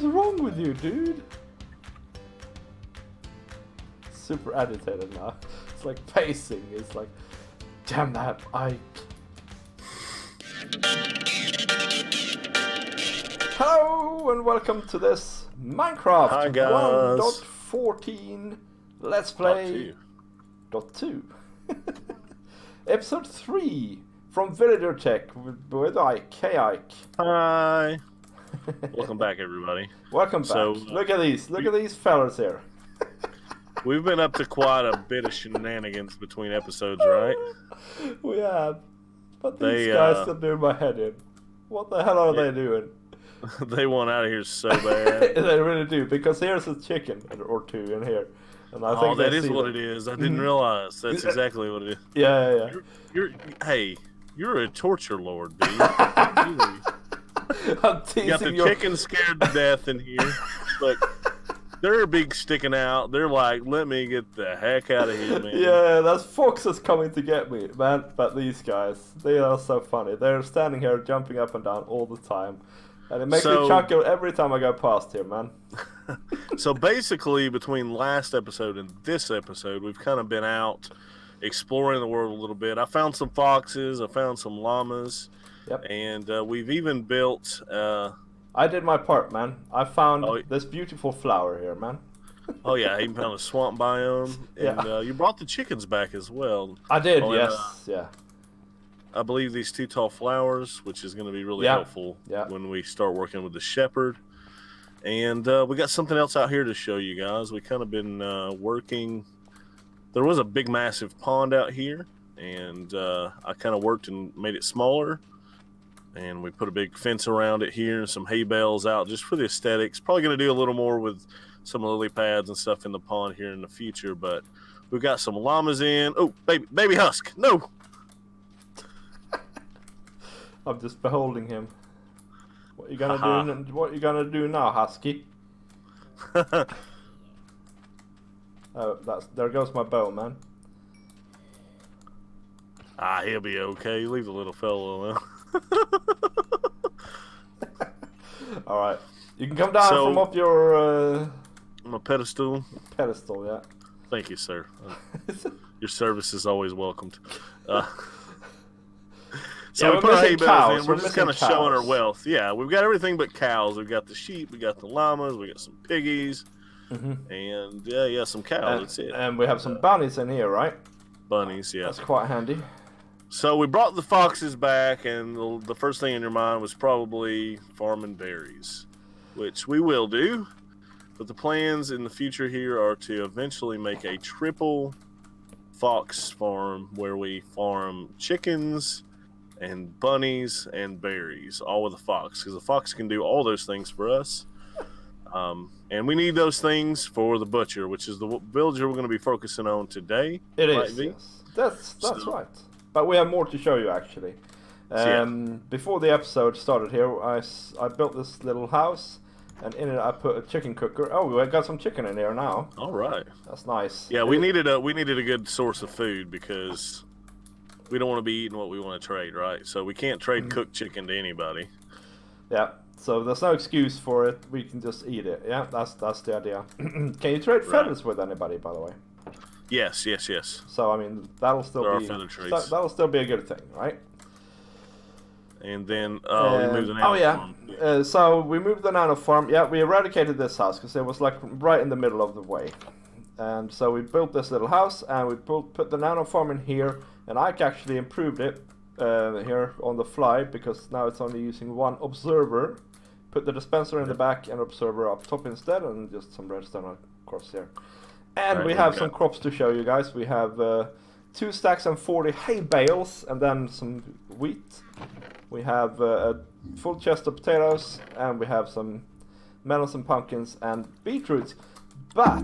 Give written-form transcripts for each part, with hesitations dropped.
is wrong with you, dude? Super agitated now. It's like pacing. It's like, damn that, Hello and welcome to this Minecraft Hi, guys. 1.14 Let's Play .2 Episode 3 from Villager Tech with Ike. Hey Ike. Hi. Welcome back, everybody. Welcome back. So, look at these fellas here. We've been up to quite a bit of shenanigans between episodes, right? We have. But these guys still do my head in. What the hell are they doing? They want out of here so bad. They really do, because here's a chicken or two in here. And I think that is what it is. I didn't realize. That's exactly what it is. Yeah. You're a torture lord, dude. I'm teasing you got the chicken scared to death in here. Look, they're big sticking out. They're like, let me get the heck out of here, man. Yeah, that's foxes coming to get me, man. But these guys, they are so funny. They're standing here jumping up and down all the time. And it makes me chuckle every time I go past here, man. So basically, between last episode and this episode, we've kind of been out exploring the world a little bit. I found some foxes. I found some llamas. Yep. And we've even built... I did my part, man. I found this beautiful flower here, man. Oh, yeah. I even found a swamp biome. And yeah. You brought the chickens back as well. I did, yes. Yeah. I believe these two tall flowers, which is going to be really helpful when we start working with the shepherd. And we got something else out here to show you guys. We kind of been working. There was a big, massive pond out here, and I kind of worked and made it smaller. And we put a big fence around it here and some hay bales out just for the aesthetics. Probably going to do a little more with some lily pads and stuff in the pond here in the future. But we've got some llamas in. Oh, baby husk. No. I'm just beholding him. What you gonna do? What you gonna do now, Husky? Oh, there goes my bow, man. He'll be okay. Leave the little fellow alone. All right, you can come down from up your my pedestal. Pedestal, yeah. Thank you, sir. Your service is always welcomed. So we put our hay bales in. We're just kind of showing our wealth. Yeah, we've got everything but cows. We've got the sheep. We got the llamas. We got some piggies, and yeah, some cows. That's it. And we have some bunnies in here, right? Bunnies, yeah. That's quite handy. So we brought the foxes back, and the first thing in your mind was probably farming berries, which we will do. But the plans in the future here are to eventually make a triple fox farm where we farm chickens and bunnies and berries, all with a fox, because the fox can do all those things for us. And we need those things for the butcher, which is the villager we're going to be focusing on today. It is. Yes. That's right. But we have more to show you, actually. Before the episode started here, I built this little house, and in it I put a chicken cooker. Oh, we got some chicken in here now. All right. That's nice. Yeah, we needed a good source of food, because we don't want to be eating what we want to trade, right? So we can't trade cooked chicken to anybody. Yeah. So there's no excuse for it. We can just eat it. Yeah, that's the idea. Can you trade feathers with anybody, by the way? Yes. So I mean, that'll still be a good thing, right? And then we moved the nano farm. So we moved the nano farm. Yeah, we eradicated this house because it was like right in the middle of the way. And so we built this little house, and we put the nano farm in here. And Ike actually improved it here on the fly, because now it's only using one observer. Put the dispenser in the back and observer up top instead, and just some redstone across here. And we have some crops to show you guys. We have 2 stacks and 40 hay bales, and then some wheat. We have a full chest of potatoes, and we have some melons and pumpkins and beetroots. But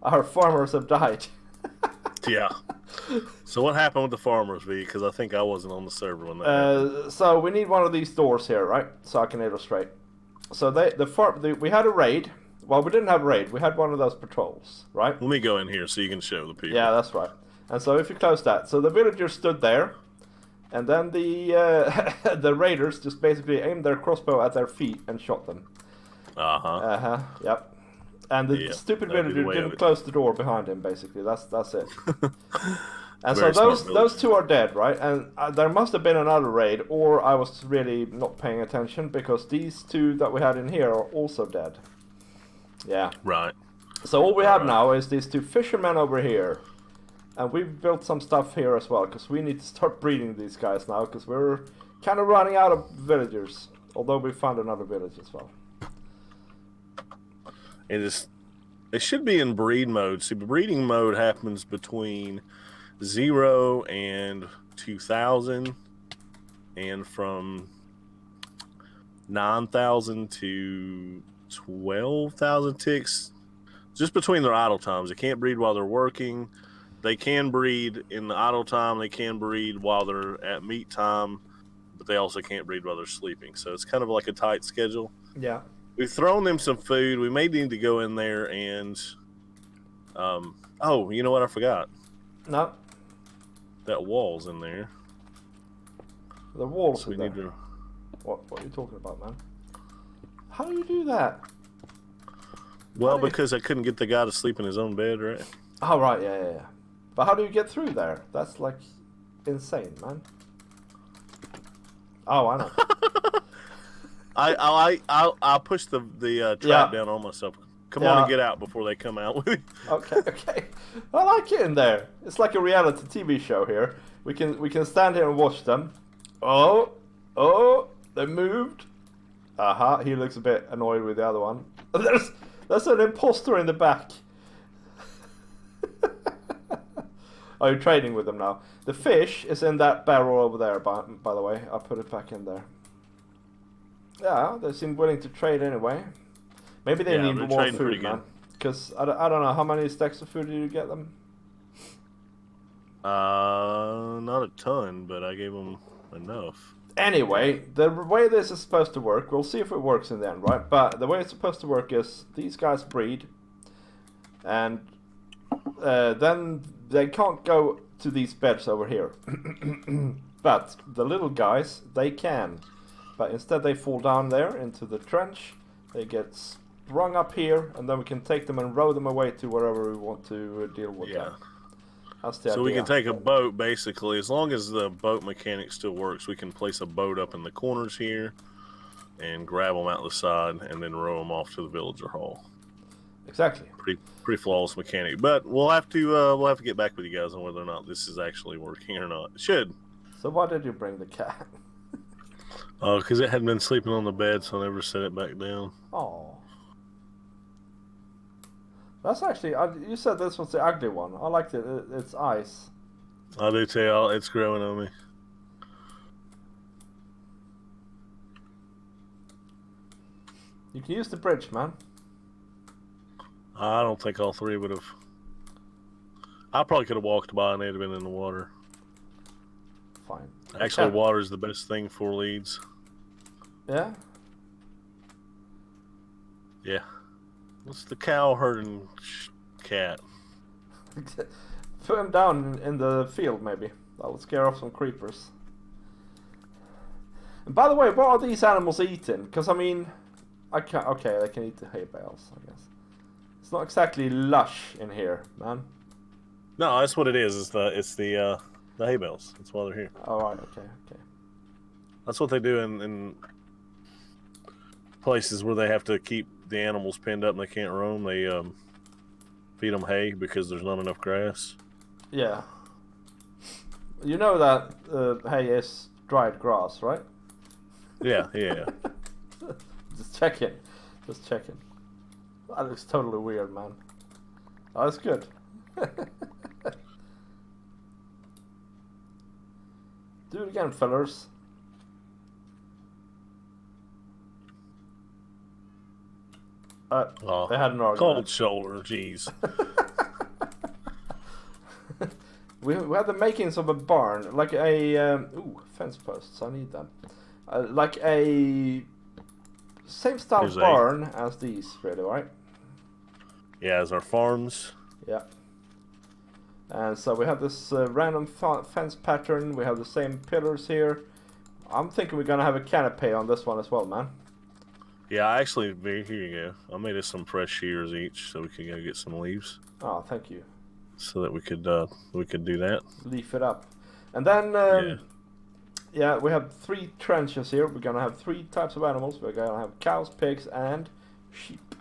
our farmers have died. Yeah. So what happened with the farmers, V? Because I think I wasn't on the server when that happened. So we need one of these doors here, right? So I can illustrate. So we had a raid. Well, we didn't have a raid. We had one of those patrols, right? Let me go in here so you can show the people. Yeah, that's right. And so if you close that, so the villagers stood there, And then the the raiders just basically aimed their crossbow at their feet and shot them. Yep. And the stupid villager didn't close the door behind him. Basically, that's it. And so those two are dead, right? And there must have been another raid, or I was really not paying attention, because these two that we had in here are also dead. Yeah. Right. So all we have now is these two fishermen over here. And we've built some stuff here as well, because we need to start breeding these guys now, because we're kind of running out of villagers. Although we found another village as well. It should be in breed mode. See, breeding mode happens between 0 and 2,000, and from 9,000 to 12,000 ticks, just between their idle times. They can't breed while they're working. They can breed in the idle time. They can breed while they're at meat time, but they also can't breed while they're sleeping. So it's kind of like a tight schedule. Yeah. We've thrown them some food. We may need to go in there and, oh, you know what? I forgot. No. That wall's in there. The wall's so in there. What are you talking about, man? How do you do that? Well, because I couldn't get the guy to sleep in his own bed, right? Oh, right, yeah. But how do you get through there? That's like insane, man. Oh, I know. I'll push the trap down on myself. Come on and get out before they come out with me. Okay. I like it in there. It's like a reality TV show here. We can stand here and watch them. Oh, they moved. He looks a bit annoyed with the other one. There's an imposter in the back. Oh, you're trading with them now. The fish is in that barrel over there, by the way. I'll put it back in there. Yeah, they seem willing to trade anyway. Maybe they need more food, man. Because I don't know, how many stacks of food did you get them? Not a ton, but I gave them enough. Anyway, the way this is supposed to work, we'll see if it works in the end, right? But the way it's supposed to work is these guys breed, and then they can't go to these beds over here. But the little guys, they can. But instead they fall down there into the trench. They get sprung up here, and then we can take them and row them away to wherever we want to deal with them. That's the idea. We can take a boat, basically. As long as the boat mechanic still works, we can place a boat up in the corners here and grab them out the side and then row them off to the villager hall. Exactly. Pretty flawless mechanic. But we'll have to get back with you guys on whether or not this is actually working or not. It should. So why did you bring the cat? Oh, because it hadn't been sleeping on the bed, so I never set it back down. Oh. That's actually, you said this was the ugly one. I liked it. It's ice. I do too. It's growing on me. You can use the bridge, man. I don't think all three would have. I probably could have walked by and they'd have been in the water. Fine. Actually, water is the best thing for leads. Yeah? Yeah. What's the cow herding cat? Put him down in the field, maybe. That would scare off some creepers. And by the way, what are these animals eating? Because, I mean, okay, they can eat the hay bales, I guess. It's not exactly lush in here, man. No, that's what it is. It's the hay bales. That's why they're here. Oh, right, okay. That's what they do in places where they have to keep the animals pinned up and they can't roam. They feed them hay because there's not enough grass. Yeah. You know that hay is dried grass, right? Yeah. Just checking. That looks totally weird, man. Oh, that's good. Do it again, fellas. They had an argument. Cold shoulder, jeez. we had the makings of a barn, like a fence posts. I need them. Like a same style barn as these, really, right? Yeah, as our farms. Yeah. And so we have this random fence pattern. We have the same pillars here. I'm thinking we're gonna have a canopy on this one as well, man. Yeah, actually, here you go. I made us some fresh shears each, so we could go get some leaves. Oh, thank you. So that we could do that. Leaf it up, and then yeah, we have 3 trenches here. We're gonna have 3 types of animals. We're gonna have cows, pigs, and sheep.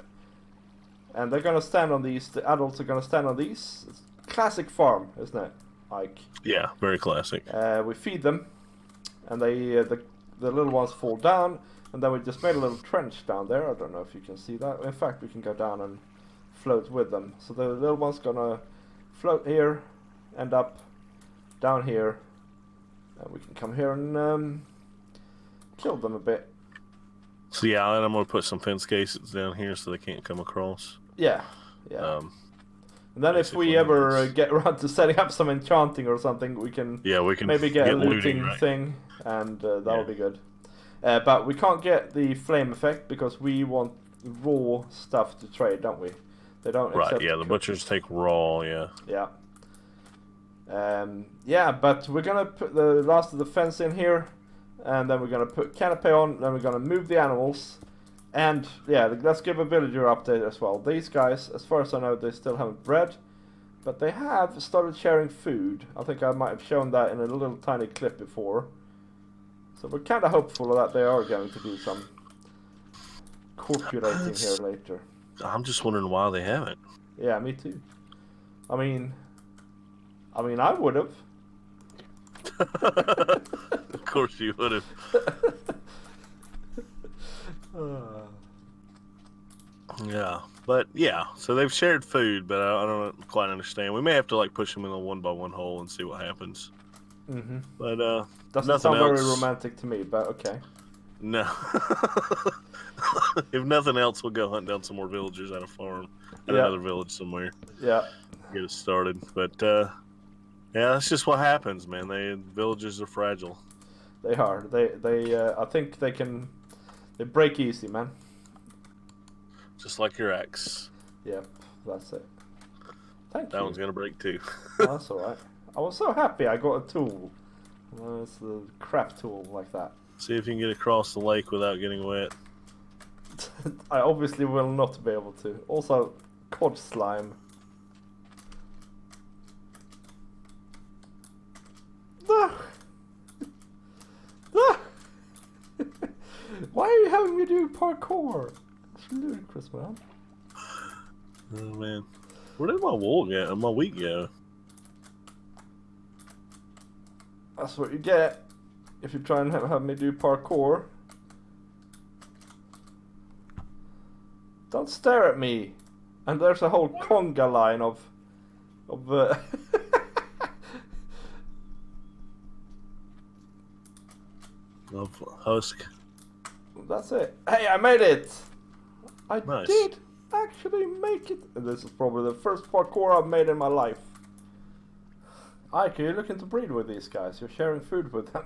And they're gonna stand on these. The adults are gonna stand on these. It's classic farm, isn't it? Like. Yeah, very classic. We feed them, and they the little ones fall down. And then we just made a little trench down there. I don't know if you can see that. In fact, we can go down and float with them. So the little one's gonna float here, end up down here. And we can come here and kill them a bit. So yeah, and I'm gonna put some fence cases down here so they can't come across. Yeah, yeah. And then if we ever get around to setting up some enchanting or something, we can maybe get a looting thing, and that'll be good. But we can't get the flame effect because we want raw stuff to trade, don't we? They don't accept. Right, yeah, the butchers take raw, yeah. Yeah. Yeah, but we're gonna put the last of the fence in here, and then we're gonna put canopy on, then we're gonna move the animals, and yeah, let's give a villager update as well. These guys, as far as I know, they still haven't bred, but they have started sharing food. I think I might have shown that in a little tiny clip before. So we're kind of hopeful that they are going to do some copulating here later. I'm just wondering why they haven't. Yeah, me too. I mean, I would have. Of course you would have. Yeah, but yeah. So they've shared food, but I don't quite understand. We may have to like push them in a 1-by-1 hole and see what happens. Mm-hmm. But doesn't sound very romantic to me, but okay. No. If nothing else, we'll go hunt down some more villagers at a farm at another village somewhere. Yeah. Get it started. But yeah, that's just what happens, man. Villagers are fragile. They are. They I think they break easy, man. Just like your axe. Yep, that's it. Thank you. That one's gonna break too. Oh, that's alright. I was so happy I got a tool. It's a crap tool like that. See if you can get across the lake without getting wet. I obviously will not be able to. Also, cod slime. Why are you having me do parkour? It's ludicrous, man. Oh man, where did my wool go? My wheat go? That's what you get if you try and have me do parkour. Don't stare at me. And there's a whole conga line of husk. That's it. Hey, I made it! I Nice. did actually make it. And this is probably the first parkour I've made in my life. Ike, you're looking to breed with these guys. You're sharing food with them.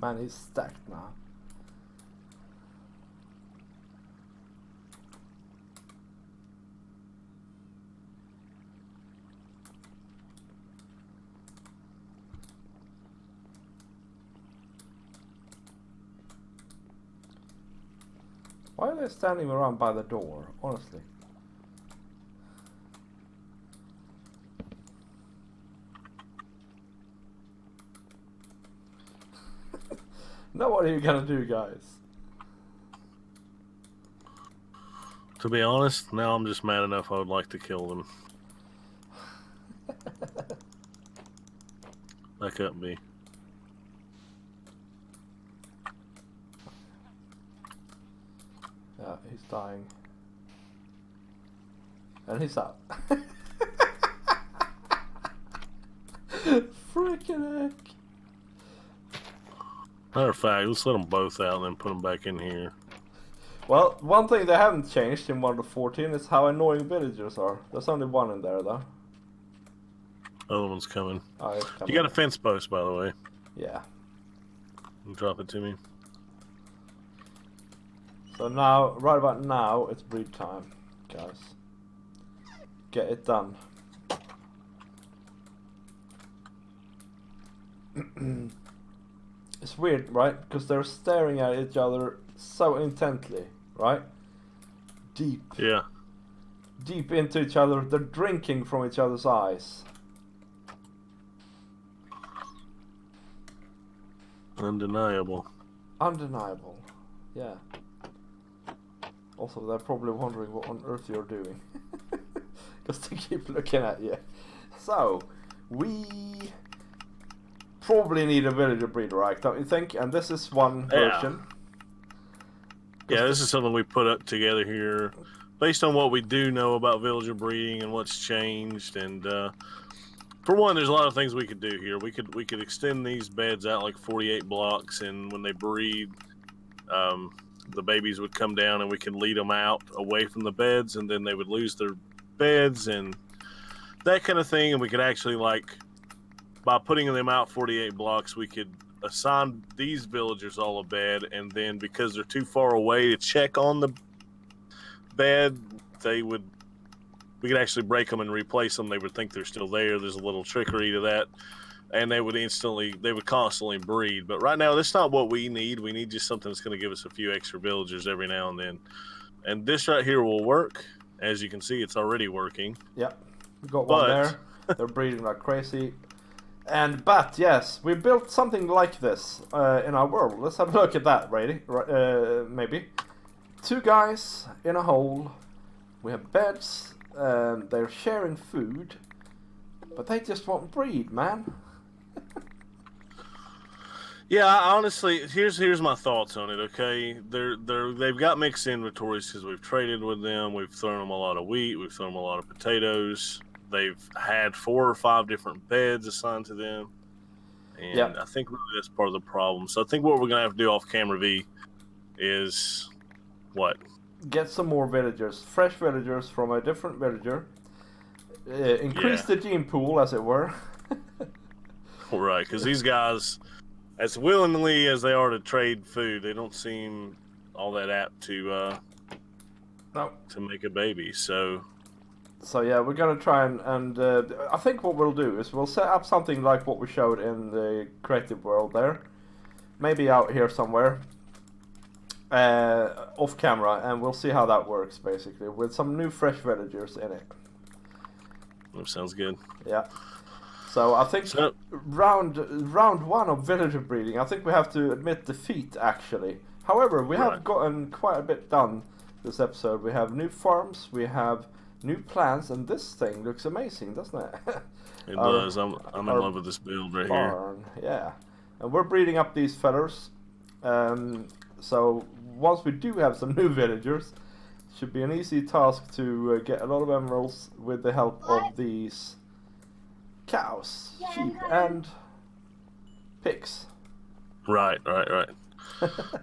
Man, he's stacked now. Why are they standing around by the door, honestly? Now what are you gonna do, guys? To be honest, now I'm just mad enough I would like to kill them. That couldn't be. Yeah, he's dying. And he's up. Freaking heck. Matter of fact, let's let them both out and then put them back in here. Well, one thing they haven't changed in 1.14 is how annoying villagers are. There's only one in there, though. Other one's coming. Oh, it's coming. You got a fence post, by the way. Yeah. Drop it to me. So now, right about now, it's breed time, guys. Get it done. It's weird, right? Because they're staring at each other so intently, right? Deep. Yeah. Deep into each other. They're drinking from each other's eyes. Undeniable. Undeniable. Yeah. Also, they're probably wondering what on earth you're doing. Because they keep looking at you. So, we probably need a villager breeder, right? Don't you think? And this is one version. Yeah, this is something we put up together here based on what we do know about villager breeding and what's changed. And for one, there's a lot of things we could do here. We could extend these beds out like 48 blocks, and when they breed, the babies would come down and we could lead them out away from the beds, and then they would lose their beds and that kind of thing. And we could actually, like, by putting them out 48 blocks, we could assign these villagers all a bed, and then because they're too far away to check on the bed, we could actually break them and replace them. They would think they're still there. There's a little trickery to that, and they would constantly breed. But right now, that's not what we need. We need just something that's going to give us a few extra villagers every now and then. And this right here will work. As you can see, it's already working. Yep, we got one there. They're breeding like crazy. But yes, we built something like this in our world. Let's have a look at that, Brady. Maybe 2 guys in a hole. We have beds. They're sharing food, but they just won't breed, man. Yeah, honestly, here's my thoughts on it. Okay, they've got mixed inventories because we've traded with them. We've thrown them a lot of wheat. We've thrown them a lot of potatoes. They've had 4 or 5 different beds assigned to them, and I think really that's part of the problem. So I think what we're gonna have to do off camera, V, is what? Get some more villagers, fresh villagers from a different villager. Increase the gene pool, as it were. Right, because these guys, as willingly as they are to trade food, they don't seem all that apt to make a baby. So yeah, we're gonna try and I think what we'll do is we'll set up something like what we showed in the creative world there, maybe out here somewhere, off camera, and we'll see how that works basically with some new fresh villagers in it. That sounds good. Yeah. So I think round 1 of villager breeding, I think we have to admit defeat actually. However, we have gotten quite a bit done this episode. We have new farms, we have new plants, and this thing looks amazing, doesn't it? It does. I'm in love with this build right here. Yeah. And we're breeding up these fellers. So once we do have some new villagers, it should be an easy task to get a lot of emeralds with the help of these cows, sheep, and pigs. Right. But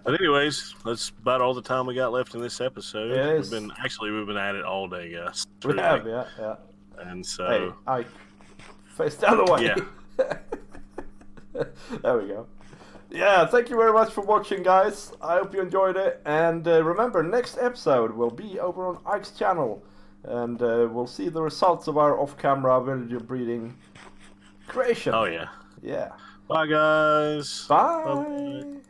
anyways, that's about all the time we got left in this episode. We've been at it all day, guys. We have, yeah. And so, hey, I face the other way. Yeah. There we go. Yeah, thank you very much for watching, guys. I hope you enjoyed it. And remember, next episode will be over on Ike's channel, and we'll see the results of our off-camera villager breeding creation. Oh yeah. Yeah. Bye, guys. Bye. Bye.